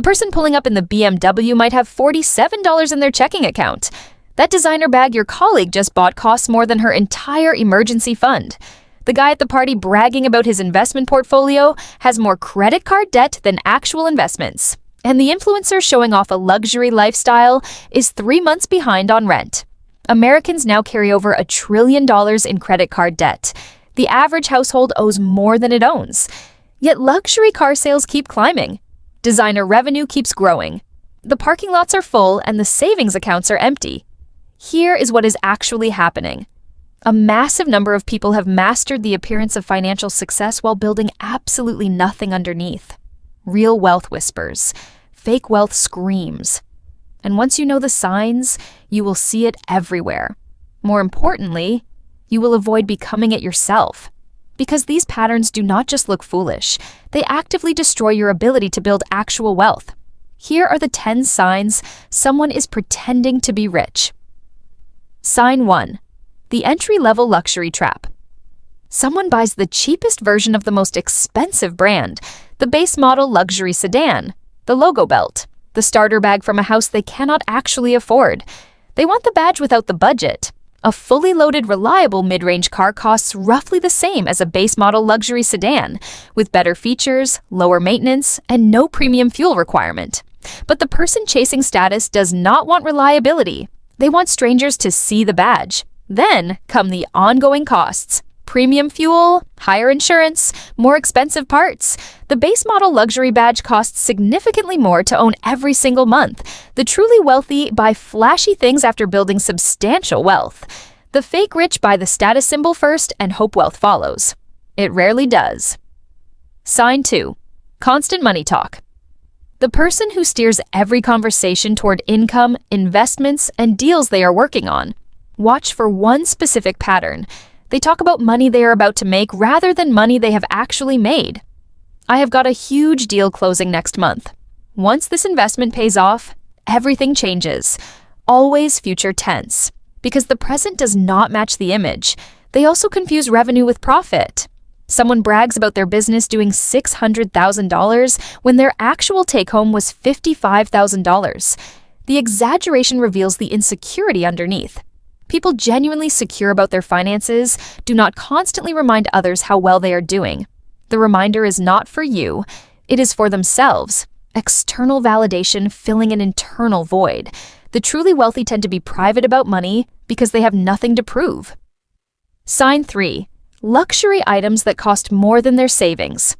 person pulling up in the BMW might have $47 in their checking account. That designer bag your colleague just bought costs more than her entire emergency fund. The guy at the party bragging about his investment portfolio has more credit card debt than actual investments. And the influencer showing off a luxury lifestyle is 3 months behind on rent. Americans now carry over $1 trillion in credit card debt. The average household owes more than it owns. Yet luxury car sales keep climbing. Designer revenue keeps growing. The parking lots are full and the savings accounts are empty. Here is what is actually happening. A massive number of people have mastered the appearance of financial success while building absolutely nothing underneath. Real wealth whispers. Fake wealth screams. And once you know the signs, you will see it everywhere. More importantly, you will avoid becoming it yourself. Because these patterns do not just look foolish, they actively destroy your ability to build actual wealth. Here are the 10 signs someone is pretending to be rich. Sign 1. The entry-level luxury trap. Someone buys the cheapest version of the most expensive brand, the base model luxury sedan, the logo belt, the starter bag from a house they cannot actually afford. They want the badge without the budget. A fully loaded, reliable mid-range car costs roughly the same as a base model luxury sedan, with better features, lower maintenance, and no premium fuel requirement. But the person chasing status does not want reliability. They want strangers to see the badge. Then come the ongoing costs. Premium fuel, higher insurance, more expensive parts. The base model luxury badge costs significantly more to own every single month. The truly wealthy buy flashy things after building substantial wealth. The fake rich buy the status symbol first and hope wealth follows. It rarely does. Sign 2. Constant money talk. The person who steers every conversation toward income, investments, and deals they are working on. Watch for one specific pattern. They talk about money they are about to make rather than money they have actually made. I have got a huge deal closing next month. Once this investment pays off, everything changes. Always future tense. Because the present does not match the image. They also confuse revenue with profit. Someone brags about their business doing $600,000 when their actual take-home was $55,000. The exaggeration reveals the insecurity underneath. People genuinely secure about their finances do not constantly remind others how well they are doing. The reminder is not for you, it is for themselves. External validation filling an internal void. The truly wealthy tend to be private about money because they have nothing to prove. Sign 3. Luxury items that cost more than their savings.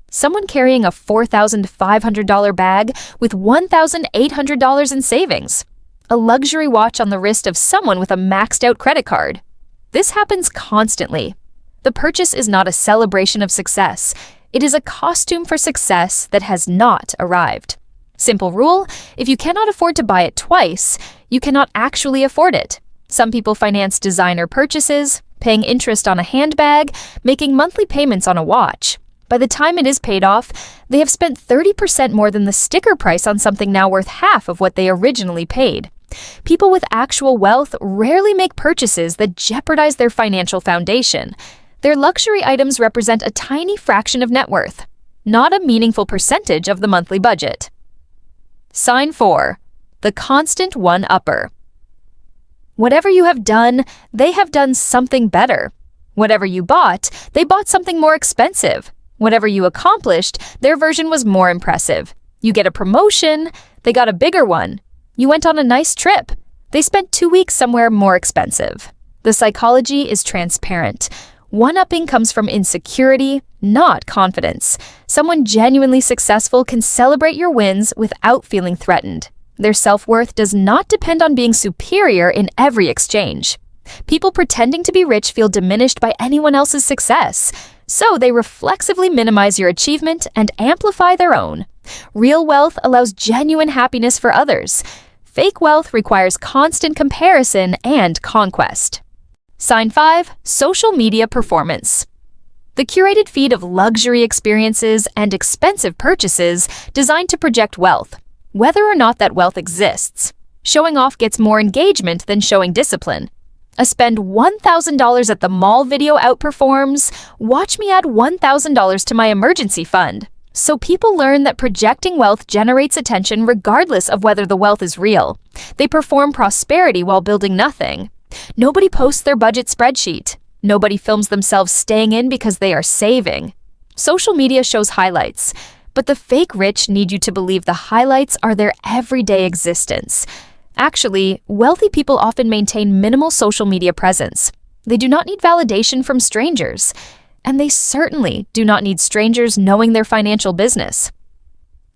Someone carrying a $4,500 bag with $1,800 in savings. A luxury watch on the wrist of someone with a maxed-out credit card. This happens constantly. The purchase is not a celebration of success. It is a costume for success that has not arrived. Simple rule, if you cannot afford to buy it twice, you cannot actually afford it. Some people finance designer purchases, paying interest on a handbag, making monthly payments on a watch. By the time it is paid off, they have spent 30% more than the sticker price on something now worth half of what they originally paid. People with actual wealth rarely make purchases that jeopardize their financial foundation. Their luxury items represent a tiny fraction of net worth, not a meaningful percentage of the monthly budget. Sign 4. The constant one-upper. Whatever you have done, they have done something better. Whatever you bought, they bought something more expensive. Whatever you accomplished, their version was more impressive. You get a promotion, they got a bigger one. You went on a nice trip. They spent 2 weeks somewhere more expensive. The psychology is transparent. One-upping comes from insecurity, not confidence. Someone genuinely successful can celebrate your wins without feeling threatened. Their self-worth does not depend on being superior in every exchange. People pretending to be rich feel diminished by anyone else's success, so they reflexively minimize your achievement and amplify their own. Real wealth allows genuine happiness for others. Fake wealth requires constant comparison and conquest. Sign 5. Social media performance. The curated feed of luxury experiences and expensive purchases designed to project wealth, whether or not that wealth exists. Showing off gets more engagement than showing discipline. A spend $1,000 at the mall video outperforms, watch me add $1,000 to my emergency fund. So people learn that projecting wealth generates attention regardless of whether the wealth is real. They perform prosperity while building nothing. Nobody posts their budget spreadsheet. Nobody films themselves staying in because they are saving. Social media shows highlights, but the fake rich need you to believe the highlights are their everyday existence. Actually, wealthy people often maintain minimal social media presence. They do not need validation from strangers. And they certainly do not need strangers knowing their financial business.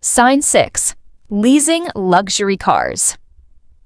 Sign 6. Leasing luxury cars.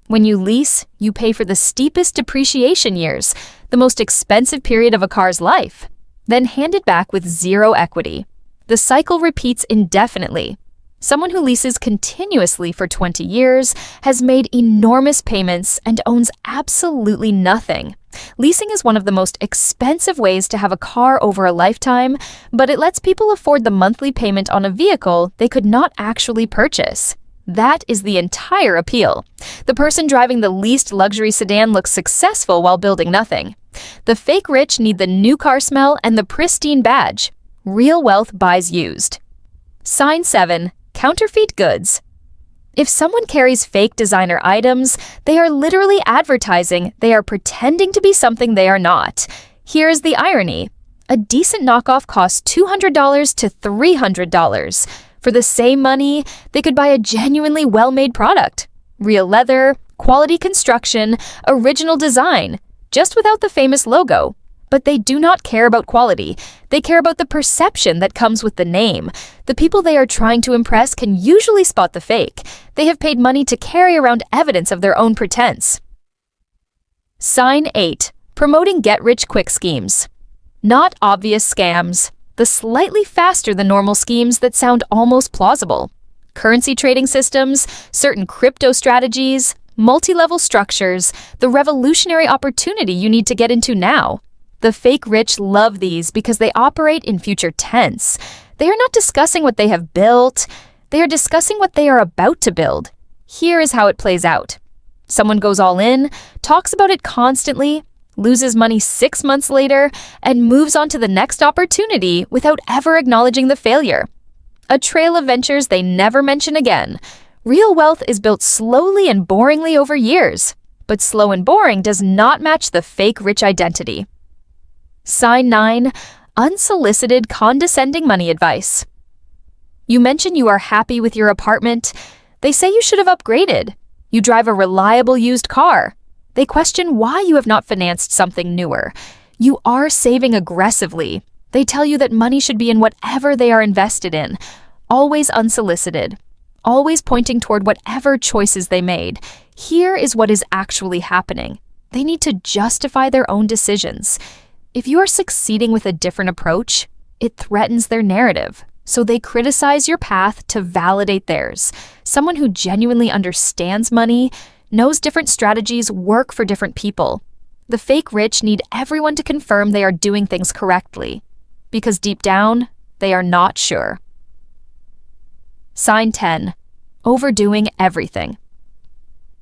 When you lease, you pay for the steepest depreciation years, the most expensive period of a car's life, then hand it back with zero equity. The cycle repeats indefinitely. Someone who leases continuously for 20 years has made enormous payments and owns absolutely nothing. Leasing is one of the most expensive ways to have a car over a lifetime, but it lets people afford the monthly payment on a vehicle they could not actually purchase. That is the entire appeal. The person driving the leased luxury sedan looks successful while building nothing. The fake rich need the new car smell and the pristine badge. Real wealth buys used. Sign 7. Counterfeit goods. If someone carries fake designer items, they are literally advertising they are pretending to be something they are not. Here is the irony. A decent knockoff costs $200 to $300. For the same money, they could buy a genuinely well-made product. Real leather, quality construction, original design, just without the famous logo. But they do not care about quality. They care about the perception that comes with the name. The people they are trying to impress can usually spot the fake. They have paid money to carry around evidence of their own pretense. Sign 8. Promoting get-rich-quick schemes. Not obvious scams. The slightly faster than normal schemes that sound almost plausible. Currency trading systems, certain crypto strategies, multi-level structures, the revolutionary opportunity you need to get into now. The fake rich love these because they operate in future tense. They are not discussing what they have built. They are discussing what they are about to build. Here is how it plays out. Someone goes all in, talks about it constantly, loses money 6 months later, and moves on to the next opportunity without ever acknowledging the failure. A trail of ventures they never mention again. Real wealth is built slowly and boringly over years, but slow and boring does not match the fake rich identity. Sign 9. Unsolicited condescending money advice. You mention you are happy with your apartment. They say you should have upgraded. You drive a reliable used car. They question why you have not financed something newer. You are saving aggressively. They tell you that money should be in whatever they are invested in. Always unsolicited. Always pointing toward whatever choices they made. Here is what is actually happening. They need to justify their own decisions. If you are succeeding with a different approach, it threatens their narrative. So they criticize your path to validate theirs. Someone who genuinely understands money knows different strategies work for different people. The fake rich need everyone to confirm they are doing things correctly, because deep down, they are not sure. Sign 10. Overdoing everything.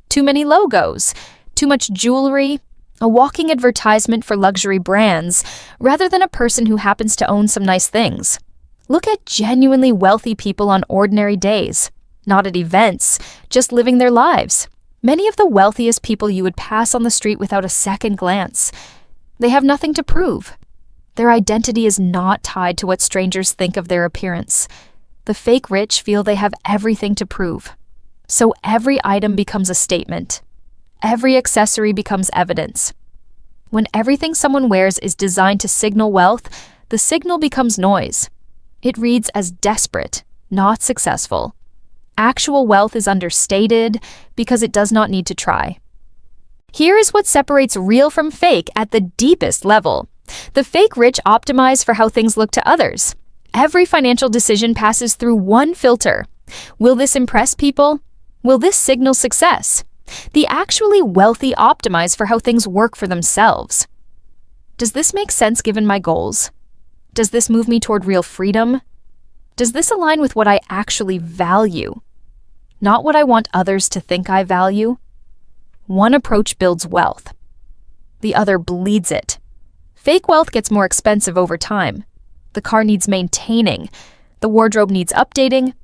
Too many logos, too much jewelry, a walking advertisement for luxury brands, rather than a person who happens to own some nice things. Look at genuinely wealthy people on ordinary days, not at events, just living their lives. Many of the wealthiest people you would pass on the street without a second glance. They have nothing to prove. Their identity is not tied to what strangers think of their appearance. The fake rich feel they have everything to prove. So every item becomes a statement. Every accessory becomes evidence. When everything someone wears is designed to signal wealth, the signal becomes noise. It reads as desperate, not successful. Actual wealth is understated because it does not need to try. Here is what separates real from fake at the deepest level. The fake rich optimize for how things look to others. Every financial decision passes through one filter. Will this impress people? Will this signal success? The actually wealthy optimize for how things work for themselves. Does this make sense given my goals? Does this move me toward real freedom? Does this align with what I actually value? Not what I want others to think I value? One approach builds wealth. The other bleeds it. Fake wealth gets more expensive over time. The car needs maintaining. The wardrobe needs updating.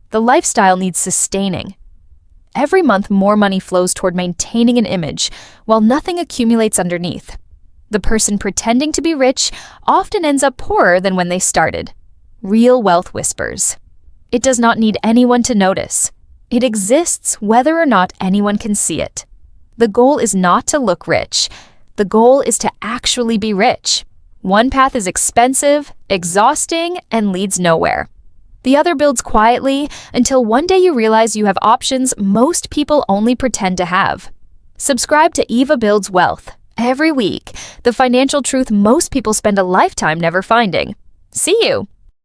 The lifestyle needs sustaining. Every month, more money flows toward maintaining an image, while nothing accumulates underneath. The person pretending to be rich often ends up poorer than when they started. Real wealth whispers. It does not need anyone to notice. It exists whether or not anyone can see it. The goal is not to look rich. The goal is to actually be rich. One path is expensive, exhausting, and leads nowhere. The other builds quietly until one day you realize you have options most people only pretend to have. Subscribe to Eva Builds Wealth. Every week, the financial truth most people spend a lifetime never finding. See you!